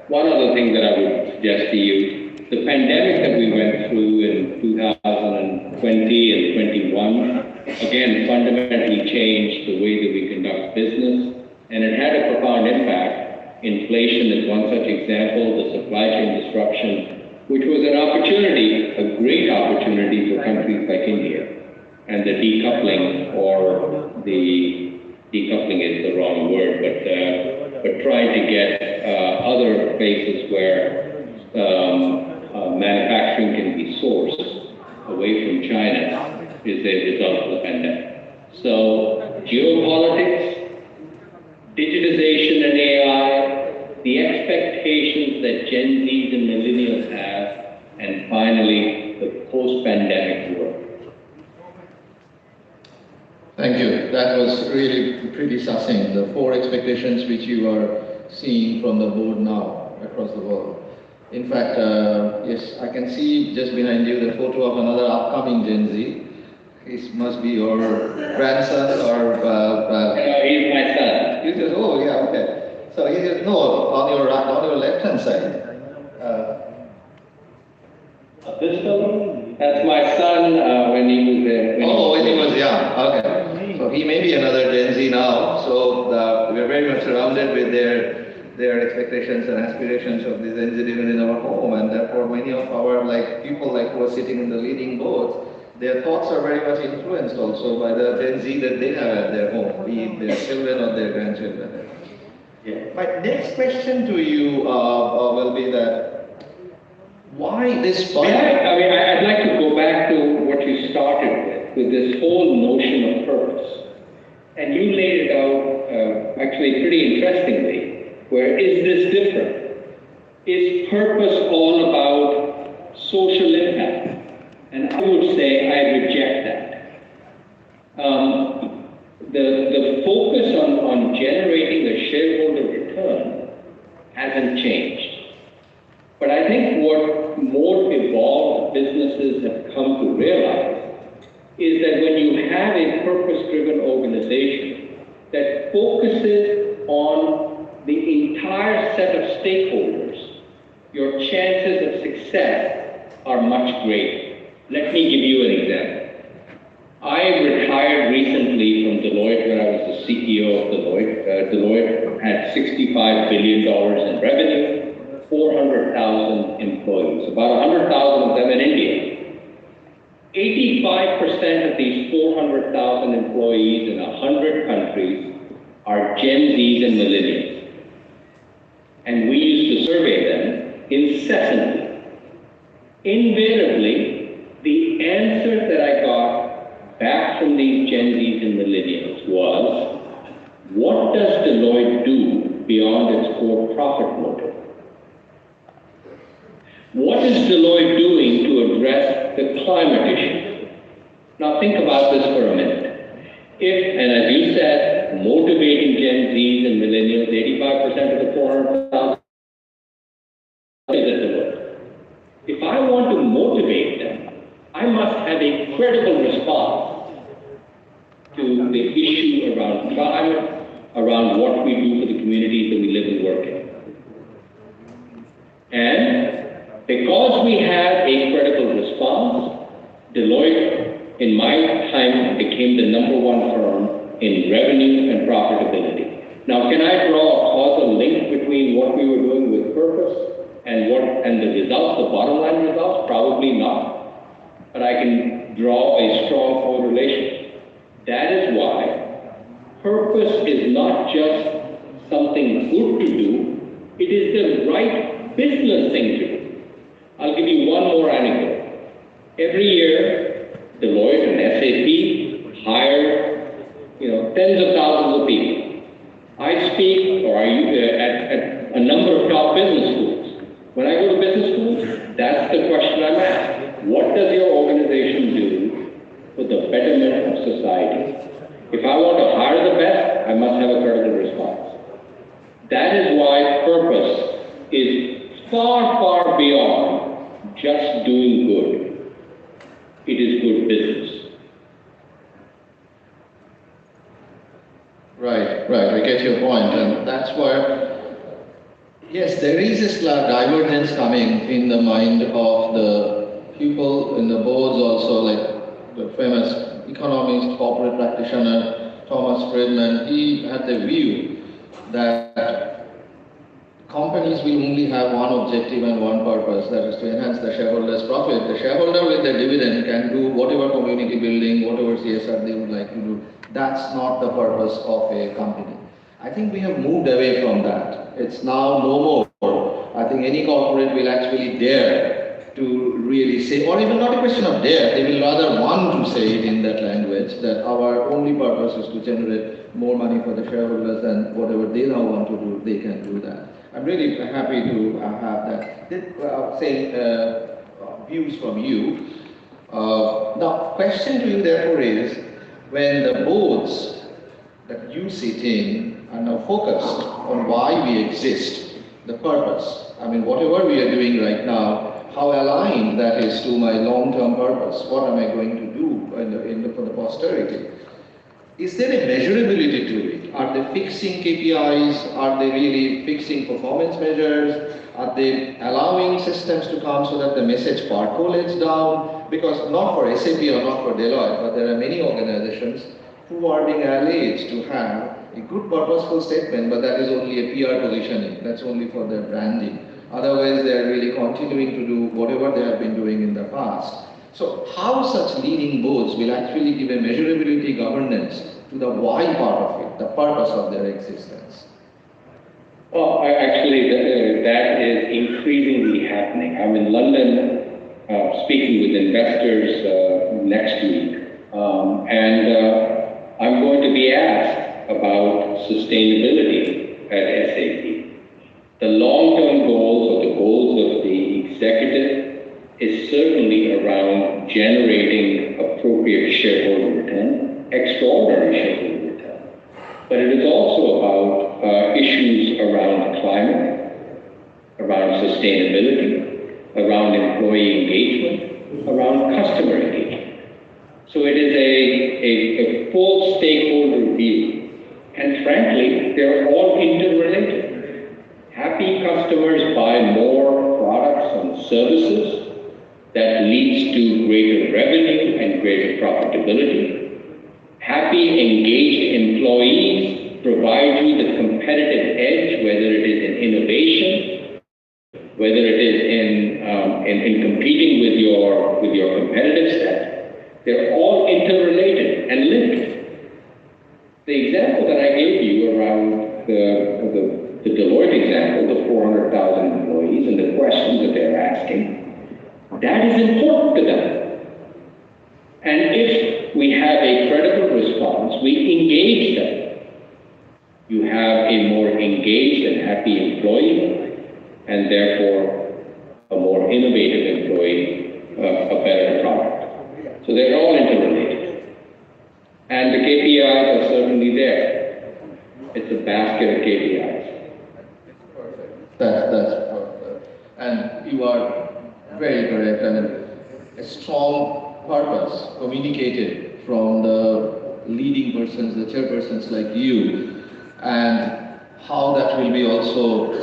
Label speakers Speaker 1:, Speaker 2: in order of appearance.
Speaker 1: one other thing that I would suggest to you, the pandemic that we went through in 2020 and 21, again, fundamentally changed the way that we conduct business, and it had a profound impact. Inflation is one such example, the supply chain disruption, which was an opportunity, a great opportunity for countries like India. And the decoupling, or the decoupling is the wrong word, but trying to get other places where manufacturing can be sourced away from China is a result of the pandemic. So geopolitics, digitization and AI, the expectations that Gen Zs and millennials have, and finally, the post-pandemic world.
Speaker 2: Thank you. That was really pretty succinct. The 4 expectations which you are seeing from the board now across the world. In fact, yes, I can see just behind you the photo of another upcoming Gen Z. He must be your grandson or...
Speaker 1: he's my son.
Speaker 2: You just, oh yeah, okay. So he is, no, on your left-hand side.
Speaker 1: This fellow? That's my son when he was there.
Speaker 2: When he was young, okay. So he may be another Gen Z now. So we're very much surrounded with their expectations and aspirations of the Gen Z even in our home, and therefore many of our people who are sitting in the leading boards, their thoughts are very much influenced also by the Gen Z that they have at their home, be it their children or their grandchildren. Yeah. My next question to you will be that why this body?
Speaker 1: I'd like to go back to what you started with this whole notion of purpose. And you laid it out actually pretty interestingly, where is this different? Is purpose all about social impact? And I would say I reject that. The focus on generating a shareholder return hasn't changed. But I think what more evolved businesses have come to realize is that when you have a purpose-driven organization that focuses on the entire set of stakeholders, your chances of success are much greater. Let me give you an example. I retired recently from Deloitte when I was the CEO of Deloitte. Deloitte had $65 billion in revenue, 400,000 employees, about 100,000 of them in India. 85% of these 400,000 employees in 100 countries are Gen Zs and millennials. And we used to survey them incessantly. Invariably, the answer that I got back from these Gen Zs and millennials was, what does Deloitte do beyond its core profit motive? What is Deloitte doing to address the climate issue? Now think about this for a minute. If, and as you said, motivating Gen Zs and millennials, 85% of the 400,000 is at Deloitte. If I want to motivate them, I must have a credible response to the issue around climate, around what we do for the communities that we live and work in. And because we had a credible response, Deloitte, in my time, became the #1 firm in revenue and profitability. Now, can I draw a causal link between what we were doing with purpose and the results, the bottom line results? Probably not. But I can draw a strong correlation. That is why purpose is not just something good to do, it is the right business thing to do. I'll give you one more anecdote. Every year, Deloitte and SAP hire, tens of thousands of people. I speak, at a number of top business schools. When I go to business schools, that's the question I'm asked. What does your organization do for the betterment of society? If I want to hire the best, I must have a credible response. That is why purpose is far, far beyond just doing good. It is good business.
Speaker 2: Right, I get your point, and that's where Yes, there is this divergence coming in the mind of the people in the boards also, like the famous economist, corporate practitioner, Thomas Friedman. He had the view that companies will only have one objective and one purpose, that is to enhance the shareholders' profit. The shareholder with the dividend can do whatever community building, whatever CSR they would like to do. That's not the purpose of a company. I think we have moved away from that. It's now no more. I think any corporate will actually dare to really say, or even not a question of dare, they will rather want to say it in that language, that our only purpose is to generate more money for the shareholders, and whatever they now want to do, they can do that. I'm really happy to have that. Views from you. Now, question to you therefore is, when the boards that you sit in are now focused on why we exist, the purpose. I mean, whatever we are doing right now, how aligned that is to my long-term purpose. What am I going to do for the posterity? Is there a measurability to it? Are they fixing KPIs? Are they really fixing performance measures? Are they allowing systems to come so that the message percolates down? Because not for SAP or not for Deloitte, but there are many organizations who are being alleged to have a good purposeful statement, but that is only a PR positioning. That's only for their branding. Otherwise, they are really continuing to do whatever they have been doing in the past. So how such leading boards will actually give a measurability governance to the why part of it, the purpose of their existence?
Speaker 1: Well, actually, that is increasingly happening. I'm in London speaking with investors next week, and I'm going to be asked about sustainability at SAP. The long-term goals or the goals of the executive is certainly around generating appropriate shareholder return, extraordinary shareholder return. But it is also about issues around climate, around sustainability, around employee engagement, around customer engagement. So it is a full stakeholder view. And frankly, they're all interrelated. Happy customers buy more products and services. That leads to greater revenue and greater profitability. Happy, engaged employees provide you the competitive edge, whether it is in innovation, whether it is in competing with your competitive set. They're all interrelated and linked. The example that I gave you around the Deloitte example, the 400,000 employees and the questions that they're asking, that is important to them. And if we have a credible response, we engage them. You have a more engaged and happy employee, and therefore a more innovative employee, a better product. So they're all interrelated. And the KPIs are certainly there. It's a basket of KPIs.
Speaker 2: That's perfect. And you are very correct. I mean, a strong purpose communicated from the leading persons, the chairpersons like you, and how that will be also